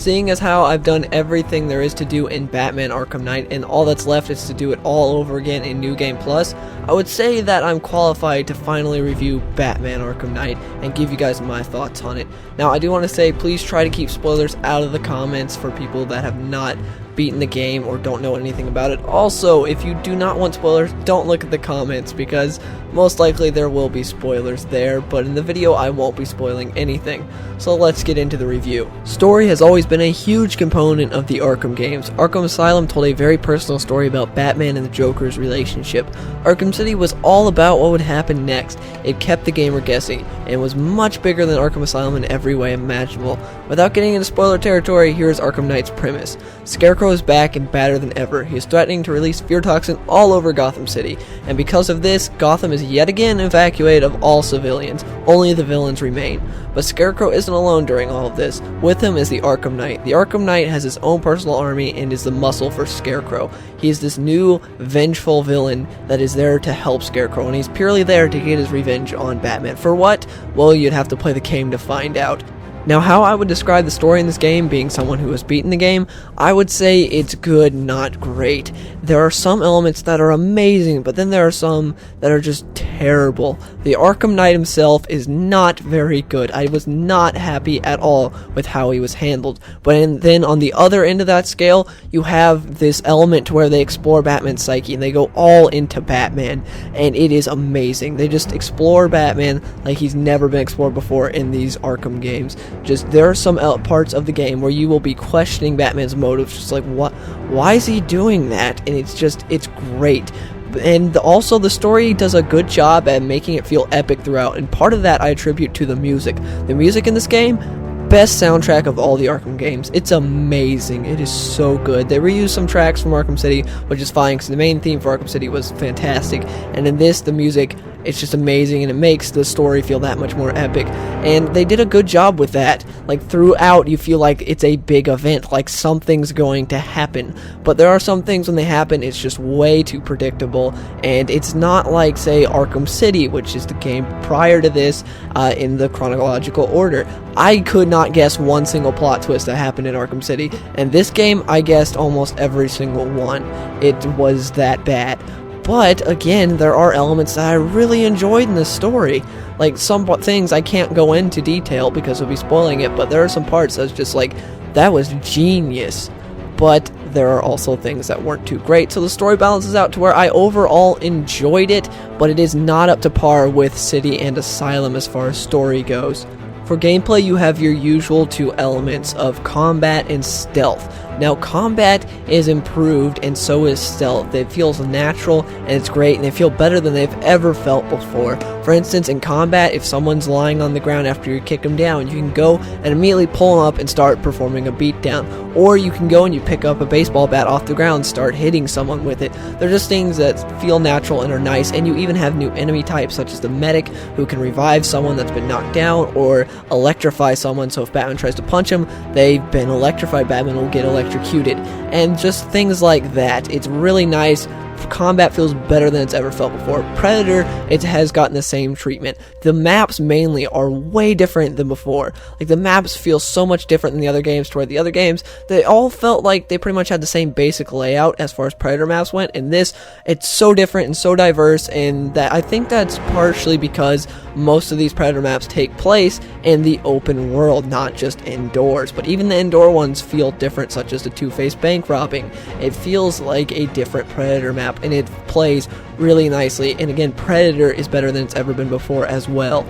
seeing as how I've done everything there is to do in Batman Arkham Knight and all that's left is to do it all over again in New Game Plus, I would say that I'm qualified to finally review Batman Arkham Knight and give you guys my thoughts on it. Now, I do want to say, please try to keep spoilers out of the comments for people that have not beaten the game or don't know anything about it. Also, if you do not want spoilers, don't look at the comments because most likely there will be spoilers there, but in the video I won't be spoiling anything. So let's get into the review. Story has always been a huge component of the Arkham games. Arkham Asylum told a very personal story about Batman and the Joker's relationship. Arkham City was all about what would happen next. It kept the gamer guessing, and was much bigger than Arkham Asylum in every way imaginable. Without getting into spoiler territory, here's Arkham Knight's premise. Scarecrow is back and badder than ever. He is threatening to release fear toxin all over Gotham City, and because of this, Gotham is yet again evacuated of all civilians. Only the villains remain. But Scarecrow isn't alone during all of this. With him is the Arkham Knight. The Arkham Knight has his own personal army and is the muscle for Scarecrow. He is this new, vengeful villain that is there to help Scarecrow, and he's purely there to get his revenge on Batman. For what? Well, you'd have to play the game to find out. Now, how I would describe the story in this game, being someone who has beaten the game, I would say it's good, not great. There are some elements that are amazing, but then there are some that are just terrible. The Arkham Knight himself is not very good. I was not happy at all with how he was handled. But then on the other end of that scale, you have this element to where they explore Batman's psyche, and they go all into Batman, and it is amazing. They just explore Batman like he's never been explored before in these Arkham games. Just there are some parts of the game where you will be questioning Batman's motives, just like, what? Why is he doing that? And it's great. And also the story does a good job at making it feel epic throughout, and part of that I attribute to the music. The music in this game, best soundtrack of all the Arkham games. It's amazing. It is so good. They reused some tracks from Arkham City, which is fine because the main theme for Arkham City was fantastic. And in this, the music, it's just amazing, and it makes the story feel that much more epic. And they did a good job with that. Like, throughout, you feel like it's a big event, like something's going to happen. But there are some things when they happen, it's just way too predictable. And it's not like, say, Arkham City, which is the game prior to this in the chronological order. I could not guess one single plot twist that happened in Arkham City. And this game, I guessed almost every single one. It was that bad. But, again, there are elements that I really enjoyed in this story. Like, some things I can't go into detail because I'll be spoiling it, but there are some parts that's just like, that was genius. But there are also things that weren't too great, so the story balances out to where I overall enjoyed it, but it is not up to par with City and Asylum as far as story goes. For gameplay, you have your usual two elements of combat and stealth. Now, combat is improved, and so is stealth. It feels natural, and it's great, and they feel better than they've ever felt before. For instance, in combat, if someone's lying on the ground after you kick them down, you can go and immediately pull them up and start performing a beatdown. Or you can go and you pick up a baseball bat off the ground and start hitting someone with it. They're just things that feel natural and are nice, and you even have new enemy types, such as the medic, who can revive someone that's been knocked down, or electrify someone, so if Batman tries to punch him, they've been electrified, Batman will get electrocuted, and just things like that. It's really nice. Combat feels better than it's ever felt before. Predator, it has gotten the same treatment. The maps mainly are way different than before. Like, the maps feel so much different than the other games, to where the other games, they all felt like they pretty much had the same basic layout as far as Predator maps went. And this, it's so different and so diverse, and that I think that's partially because most of these Predator maps take place in the open world, not just indoors. But even the indoor ones feel different, such as the Two-Face bank robbing. It feels like a different Predator map, and it plays really nicely. And again, Predator is better than it's ever been before as well.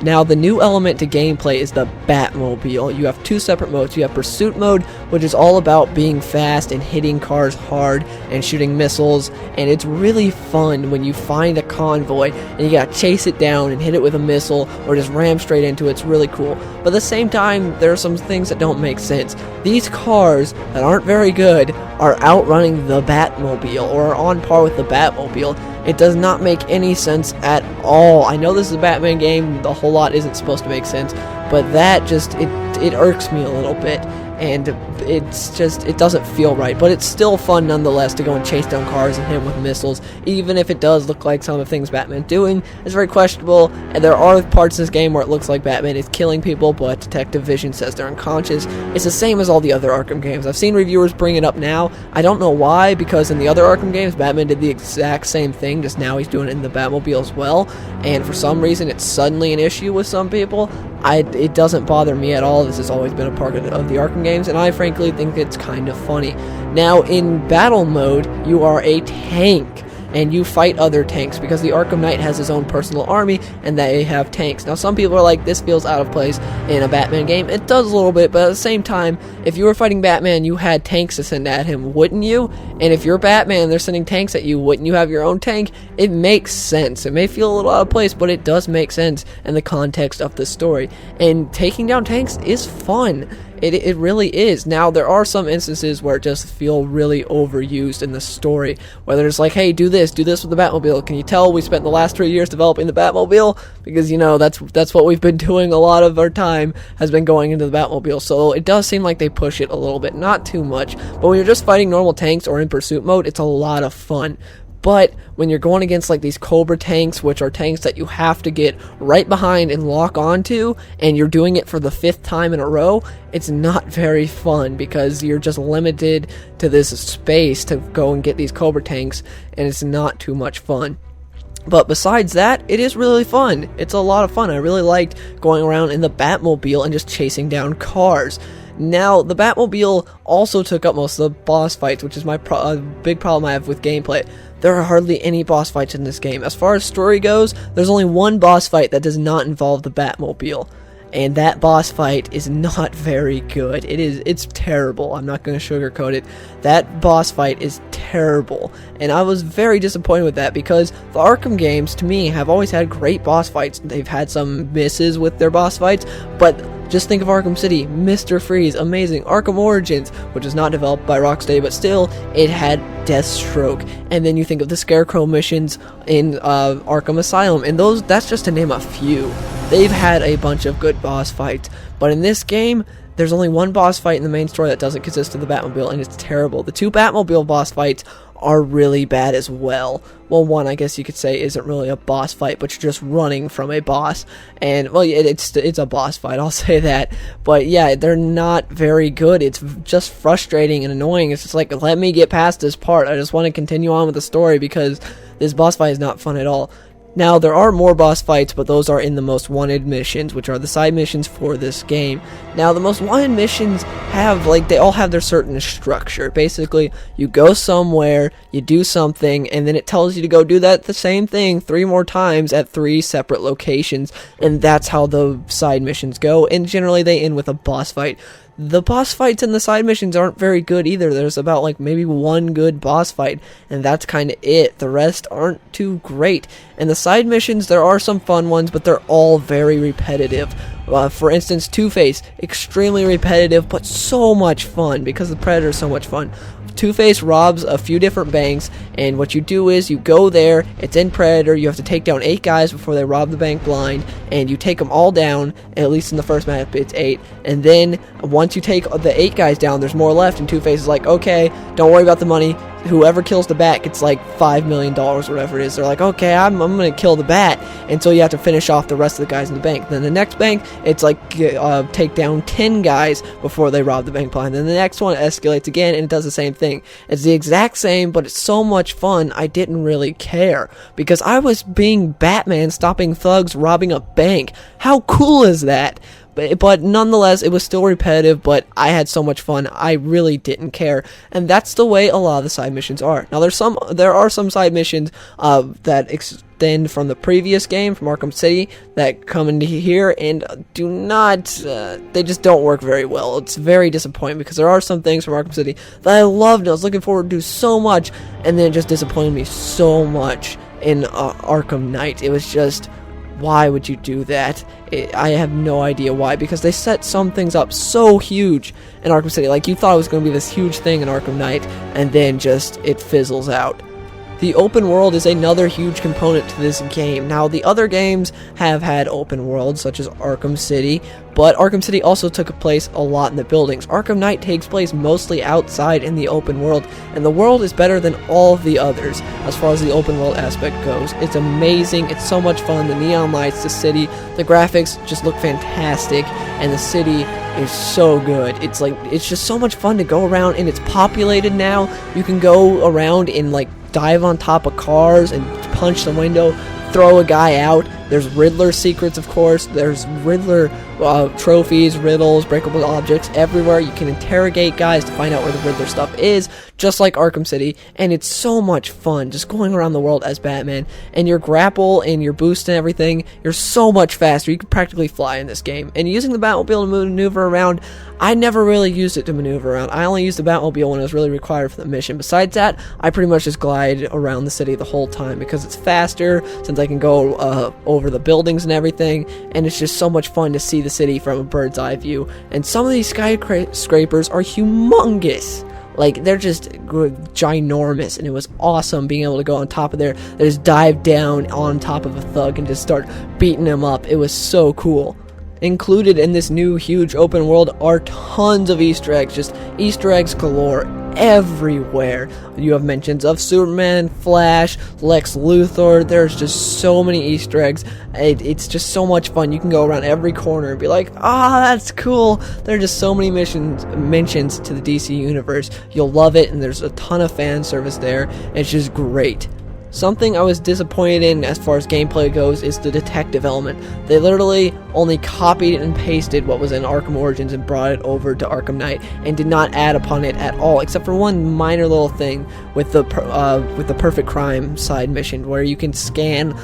Now, the new element to gameplay is the Batmobile. You have two separate modes. You have Pursuit Mode, which is all about being fast and hitting cars hard and shooting missiles, and it's really fun when you find a convoy and you gotta chase it down and hit it with a missile or just ram straight into it. It's really cool. But at the same time, there are some things that don't make sense. These cars that aren't very good are outrunning the Batmobile, or are on par with the Batmobile. It does not make any sense at all. I know this is a Batman game, the whole lot isn't supposed to make sense, but that just, it irks me a little bit. and it doesn't feel right, but it's still fun nonetheless to go and chase down cars and hit them with missiles, even if it does look like some of the things Batman's doing is very questionable, and there are parts of this game where it looks like Batman is killing people, but Detective Vision says they're unconscious. It's the same as all the other Arkham games. I've seen reviewers bring it up now. I don't know why, because in the other Arkham games, Batman did the exact same thing, just now he's doing it in the Batmobile as well, and for some reason it's suddenly an issue with some people. It doesn't bother me at all. This has always been a part of the Arkham games, and I frankly think it's kind of funny. Now, in battle mode, you are a tank, and you fight other tanks, because the Arkham Knight has his own personal army, and they have tanks. Now, some people are like, this feels out of place in a Batman game. It does a little bit, but at the same time, if you were fighting Batman, you had tanks to send at him, wouldn't you? And if you're Batman and they're sending tanks at you, wouldn't you have your own tank? It makes sense. It may feel a little out of place, but it does make sense in the context of the story. And taking down tanks is fun. It really is. Now, there are some instances where it just feel really overused in the story, whether it's like, hey, do this with the Batmobile. Can you tell we spent the last 3 years developing the Batmobile? Because, you know, that's what we've been doing. A lot of our time has been going into the Batmobile, so it does seem like they push it a little bit, not too much, but when you're just fighting normal tanks or in pursuit mode, it's a lot of fun. But when you're going against like these Cobra tanks, which are tanks that you have to get right behind and lock onto, and you're doing it for the 5th time in a row, it's not very fun, because you're just limited to this space to go and get these Cobra tanks, and it's not too much fun. But besides that, it is really fun. It's a lot of fun. I really liked going around in the Batmobile and just chasing down cars. Now, the Batmobile also took up most of the boss fights, which is my big problem I have with gameplay. There are hardly any boss fights in this game. As far as story goes, there's only one boss fight that does not involve the Batmobile. And that boss fight is not very good. It's terrible. I'm not going to sugarcoat it. That boss fight is terrible. And I was very disappointed with that, because the Arkham games, to me, have always had great boss fights. They've had some misses with their boss fights, but just think of Arkham City, Mr. Freeze, amazing. Arkham Origins, which is not developed by Rocksteady, but still, it had Deathstroke. And then you think of the Scarecrow missions in Arkham Asylum, and that's just to name a few. They've had a bunch of good boss fights, but in this game, there's only one boss fight in the main story that doesn't consist of the Batmobile, and it's terrible. The 2 Batmobile boss fights are really bad as well. Well, one, I guess you could say, isn't really a boss fight, but you're just running from a boss, and, well, it's a boss fight, I'll say that, but yeah, they're not very good. It's just frustrating and annoying. It's just like, let me get past this part. I just want to continue on with the story, because this boss fight is not fun at all. Now, there are more boss fights, but those are in the Most Wanted missions, which are the side missions for this game. Now, the Most Wanted missions they all have their certain structure. Basically, you go somewhere, you do something, and then it tells you to go do the same thing 3 more times at 3 separate locations, and that's how the side missions go, and generally they end with a boss fight. The boss fights in the side missions aren't very good either. There's about like maybe one good boss fight, and that's kind of it. The rest aren't too great. And the side missions, there are some fun ones, but they're all very repetitive. For instance, Two-Face, extremely repetitive, but so much fun, because the Predator is so much fun. Two-Face robs a few different banks, and what you do is you go there, it's in Predator, you have to take down 8 guys before they rob the bank blind, and you take them all down, at least in the first map it's 8, and then once you take the 8 guys down, there's more left, and Two-Face is like, okay, don't worry about the money, whoever kills the bat gets like $5 million, whatever it is. They're like, okay, I'm gonna kill the bat, and so you have to finish off the rest of the guys in the bank. Then the next bank, it's like take down 10 guys before they rob the bank blind. Then the next one escalates again, and it does the same thing. It's the exact same, but it's so much fun, I didn't really care, because I was being Batman, stopping thugs robbing a bank. How cool is that? But nonetheless, it was still repetitive, but I had so much fun, I really didn't care. And that's the way a lot of the side missions are. Now, there are some side missions that extend from the previous game, from Arkham City, that come into here and do not, they just don't work very well. It's very disappointing, because there are some things from Arkham City that I loved, and I was looking forward to so much, and then it just disappointed me so much in Arkham Knight. It was just, why would you do that? I have no idea why, because they set some things up so huge in Arkham City. Like, you thought it was going to be this huge thing in Arkham Knight, and then just it fizzles out. The open world is another huge component to this game. Now, the other games have had open worlds, such as Arkham City, but Arkham City also took place a lot in the buildings. Arkham Knight takes place mostly outside in the open world, and the world is better than all of the others as far as the open world aspect goes. It's amazing, it's so much fun, the neon lights, the city, the graphics just look fantastic, and the city is so good. It's just so much fun to go around, and it's populated now. You can go around and dive on top of cars and punch the window, throw a guy out. There's Riddler secrets, of course. There's Riddler trophies, riddles, breakable objects everywhere. You can interrogate guys to find out where the Riddler stuff is, just like Arkham City, and it's so much fun just going around the world as Batman. And your grapple and your boost and everything, you're so much faster. You can practically fly in this game. And using the Batmobile to maneuver around, I never really used it to maneuver around. I only used the Batmobile when it was really required for the mission. Besides that, I pretty much just glide around the city the whole time because it's faster, since I can go over the buildings and everything, and it's just so much fun to see the city from a bird's eye view. And some of these skyscrapers are humongous. They're just ginormous, and it was awesome being able to go on top of there, just dive down on top of a thug and just start beating him up. It was so cool. Included in this new huge open world are tons of Easter eggs, just Easter eggs galore everywhere. You have mentions of Superman, Flash, Lex Luthor. There's just so many Easter eggs. It's just so much fun. You can go around every corner and be like, that's cool. There are just so many mentions to the DC universe. You'll love it, and there's a ton of fan service there. It's just great. Something I was disappointed in as far as gameplay goes is the detective element. They literally only copied and pasted what was in Arkham Origins and brought it over to Arkham Knight and did not add upon it at all, except for one minor little thing with the perfect crime side mission where you can scan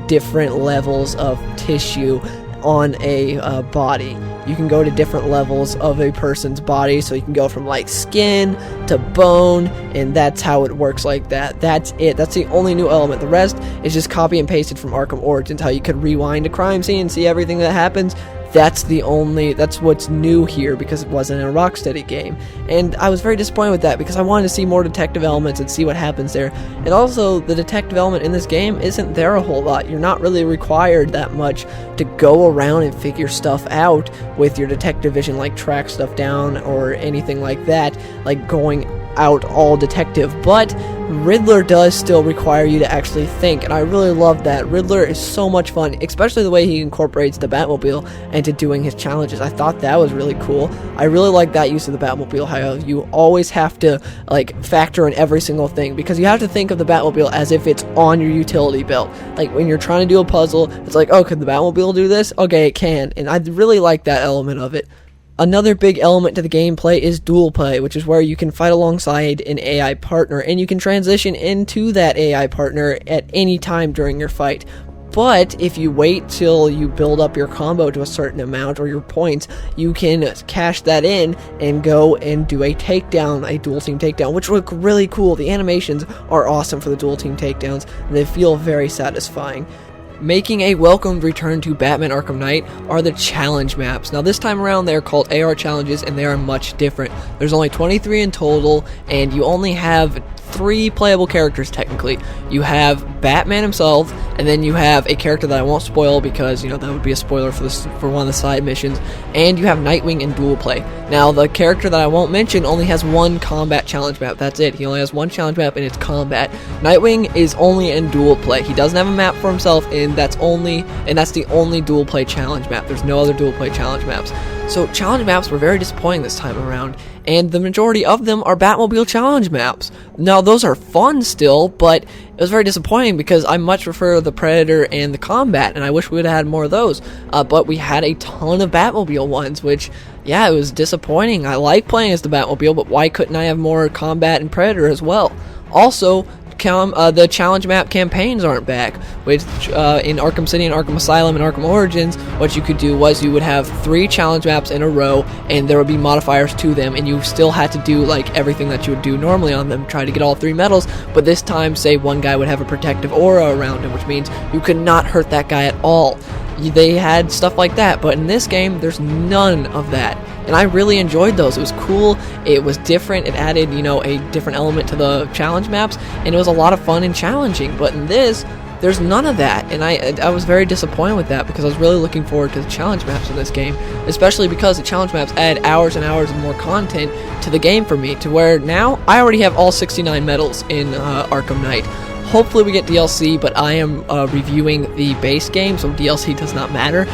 different levels of tissue on a body. You can go to different levels of a person's body, so you can go from skin to bone, and that's how it works like that. That's it. That's the only new element. The rest is just copy and pasted from Arkham Origins, how you could rewind a crime scene and see everything that happens. That's what's new here, because it wasn't a Rocksteady game. And I was very disappointed with that, because I wanted to see more detective elements and see what happens there. And also, the detective element in this game isn't there a whole lot. You're not really required that much to go around and figure stuff out with your detective vision, track stuff down or anything like that, going out all detective. But Riddler does still require you to actually think, and I really love that. Riddler is so much fun, especially the way he incorporates the Batmobile into doing his challenges. I thought that was really cool. I really like that use of the Batmobile, how you always have to factor in every single thing, because you have to think of the Batmobile as if it's on your utility belt. When you're trying to do a puzzle, it's could the Batmobile do this? Okay, it can, and I really like that element of it. Another big element to the gameplay is dual play, which is where you can fight alongside an AI partner, and you can transition into that AI partner at any time during your fight. But if you wait till you build up your combo to a certain amount, or your points, you can cash that in and go and do a takedown, a dual team takedown, which look really cool. The animations are awesome for the dual team takedowns, and they feel very satisfying. Making a welcomed return to Batman Arkham Knight are the challenge maps. Now this time around they're called AR challenges, and they are much different. There's only 23 in total, and you only have 3 playable characters technically. You have Batman himself, and then you have a character that I won't spoil because that would be a spoiler for one of the side missions, and you have Nightwing in dual play. Now the character that I won't mention only has one combat challenge map. That's it. He only has one challenge map, and it's combat. Nightwing is only in dual play. He doesn't have a map for himself, and that's the only dual play challenge map. There's no other dual play challenge maps. So challenge maps were very disappointing this time around, and the majority of them are Batmobile challenge maps. Now those are fun still, but it was very disappointing because I much prefer the Predator and the Combat, and I wish we would have had more of those. But we had a ton of Batmobile ones, which, yeah, it was disappointing. I like playing as the Batmobile, but why couldn't I have more Combat and Predator as well? Also, the challenge map campaigns aren't back, which in Arkham City and Arkham Asylum and Arkham Origins, what you could do was you would have 3 challenge maps in a row, and there would be modifiers to them, and you still had to do everything that you would do normally on them, try to get all 3 medals. But this time, say one guy would have a protective aura around him, which means you could not hurt that guy at all. They had stuff like that, but in this game there's none of that, and I really enjoyed those. It was cool, it was different, it added, you know, a different element to the challenge maps, and it was a lot of fun and challenging. But in this, there's none of that, and I was very disappointed with that, because I was really looking forward to the challenge maps in this game, especially because the challenge maps add hours and hours of more content to the game for me, to where now I already have all 69 medals in Arkham Knight. Hopefully we get DLC, but I am reviewing the base game, so DLC does not matter.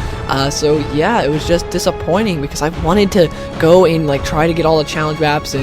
So yeah, it was just disappointing, because I wanted to go and like try to get all the challenge maps,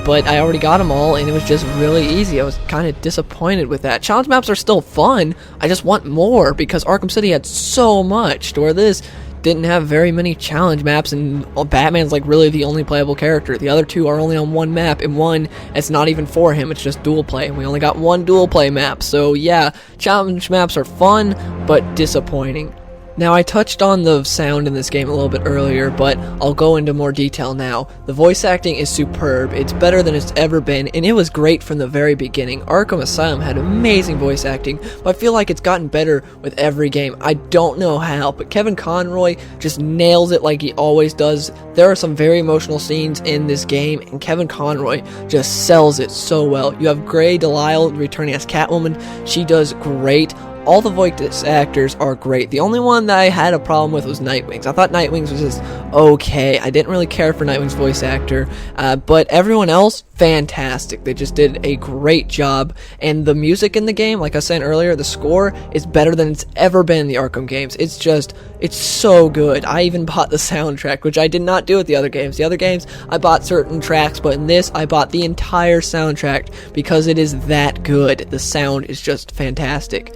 but I already got them all, and it was just really easy. I was kind of disappointed with that. Challenge maps are still fun, I just want more, because Arkham City had so much, to where this didn't have very many challenge maps, and Batman's like really the only playable character. The other two are only on one map, and one, it's not even for him, it's just dual play, and we only got one dual play map. So yeah, challenge maps are fun, but disappointing. Now, I touched on the sound in this game a little bit earlier, but I'll go into more detail now. The voice acting is superb, it's better than it's ever been, and it was great from the very beginning. Arkham Asylum had amazing voice acting, but I feel like it's gotten better with every game. I don't know how, but Kevin Conroy just nails it like he always does. There are some very emotional scenes in this game, and Kevin Conroy just sells it so well. You have Grey Delisle returning as Catwoman, she does great. All the voice actors are great. The only one that I had a problem with was Nightwing's. I thought Nightwing's was just okay. I didn't really care for Nightwing's voice actor, but everyone else, fantastic. They just did a great job, and the music in the game, like I was saying earlier, the score is better than it's ever been in the Arkham games. It's so good. I even bought the soundtrack, which I did not do with the other games. The other games, I bought certain tracks, but in this, I bought the entire soundtrack because it is that good. The sound is just fantastic.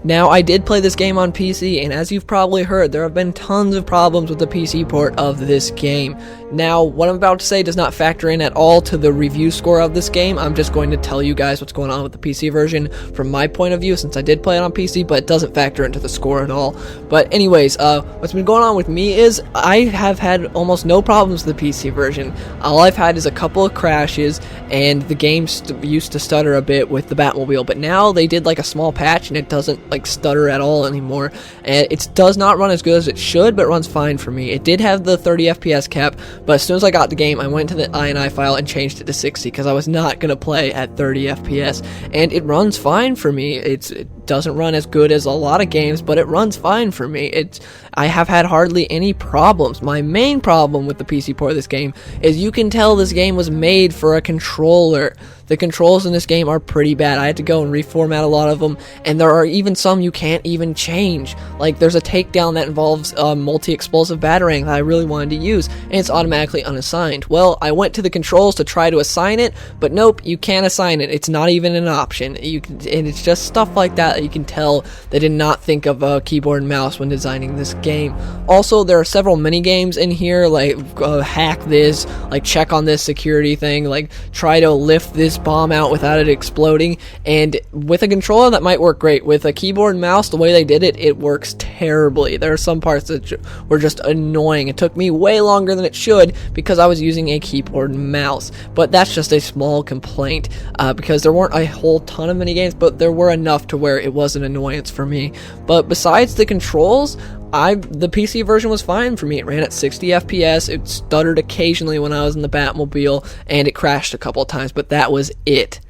Now, I did play this game on PC, and as you've probably heard, there have been tons of problems with the PC port of this game. Now, what I'm about to say does not factor in at all to the review score of this game. I'm just going to tell you guys what's going on with the PC version from my point of view, since I did play it on PC, but it doesn't factor into the score at all. But anyways, what's been going on with me is I have had almost no problems with the PC version. All I've had is a couple of crashes, and the game used to stutter a bit with the Batmobile, but now they did like a small patch, and it doesn't like stutter at all anymore, and it does not run as good as it should, but it runs fine for me. It did have the 30 FPS cap, but as soon as I got the game, I went to the INI file and changed it to 60 because I was not going to play at 30 FPS, and it runs fine for me. It doesn't run as good as a lot of games, but it runs fine for me. I have had hardly any problems. My main problem with the PC port of this game is you can tell this game was made for a controller. The controls in this game are pretty bad. I had to go and reformat a lot of them, and there are even some you can't even change. Like, there's a takedown that involves multi-explosive batarang that I really wanted to use, and it's automatically unassigned. Well, I went to the controls to try to assign it, but nope, you can't assign it. It's not even an option. And it's just stuff like that you can tell they did not think of a keyboard and mouse when designing this game. Also, there are several mini games in here, like hack this, like check on this security thing, like try to lift this bomb out without it exploding, and with a controller that might work great. With a keyboard and mouse, the way they did it, it works terribly. There are some parts that were just annoying. It took me way longer than it should because I was using a keyboard and mouse, but that's just a small complaint because there weren't a whole ton of mini games, but there were enough to where it was an annoyance for me. But besides the controls, the PC version was fine for me. It ran at 60 FPS, it stuttered occasionally when I was in the Batmobile, and it crashed a couple of times, but that was it.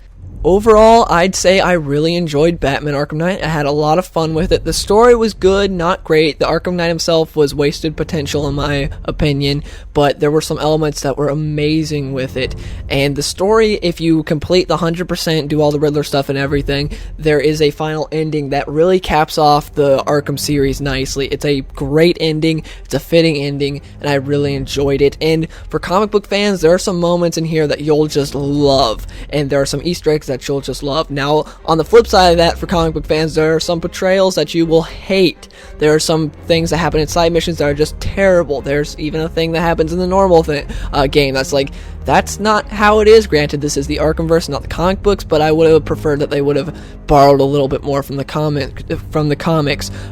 Overall, I'd say I really enjoyed Batman Arkham Knight. I had a lot of fun with it. The story was good, not great. The Arkham Knight himself was wasted potential in my opinion, but there were some elements that were amazing with it. And the story, if you complete the 100%, do all the Riddler stuff and everything, there is a final ending that really caps off the Arkham series nicely. It's a great ending, it's a fitting ending, and I really enjoyed it. And for comic book fans, there are some moments in here that you'll just love, and there are some Easter eggs that you'll just love. Now, on the flip side of that, for comic book fans, there are some portrayals that you will hate. There are some things that happen in side missions that are just terrible. There's even a thing that happens in the normal game that's like, that's not how it is. Granted, this is the Arkhamverse, not the comic books, but I would have preferred that they would have borrowed a little bit more from the comics.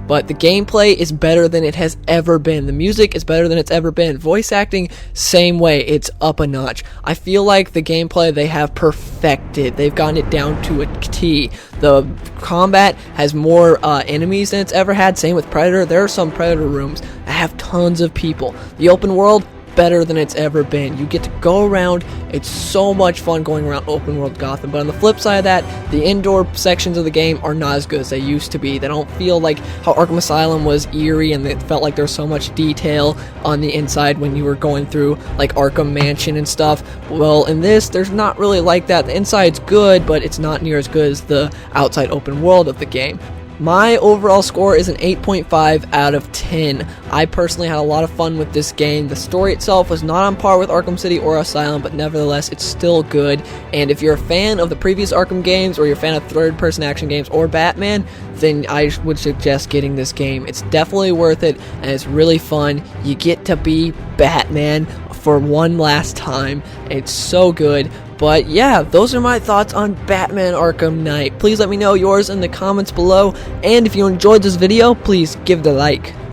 But the gameplay is better than it has ever been. The music is better than it's ever been. Voice acting, same way. It's up a notch. I feel like the gameplay they have perfected. They've gotten it down to a T. The combat has more enemies than it's ever had. Same with Predator. There are some Predator rooms that have tons of people. The open world, better than it's ever been. You get to go around, it's so much fun going around open world Gotham, but on the flip side of that, the indoor sections of the game are not as good as they used to be. They don't feel like how Arkham Asylum was eerie, and it felt like there was so much detail on the inside when you were going through like Arkham Mansion and stuff. Well, in this, there's not really like that. The inside's good, but it's not near as good as the outside open world of the game. My overall score is an 8.5 out of 10. I personally had a lot of fun with this game. The story itself was not on par with Arkham City or Asylum, but nevertheless, it's still good. And if you're a fan of the previous Arkham games, or you're a fan of third-person action games or Batman, then I would suggest getting this game. It's definitely worth it, and it's really fun. You get to be Batman for one last time. It's so good. But yeah, those are my thoughts on Batman Arkham Knight. Please let me know yours in the comments below, and if you enjoyed this video, please give it a like.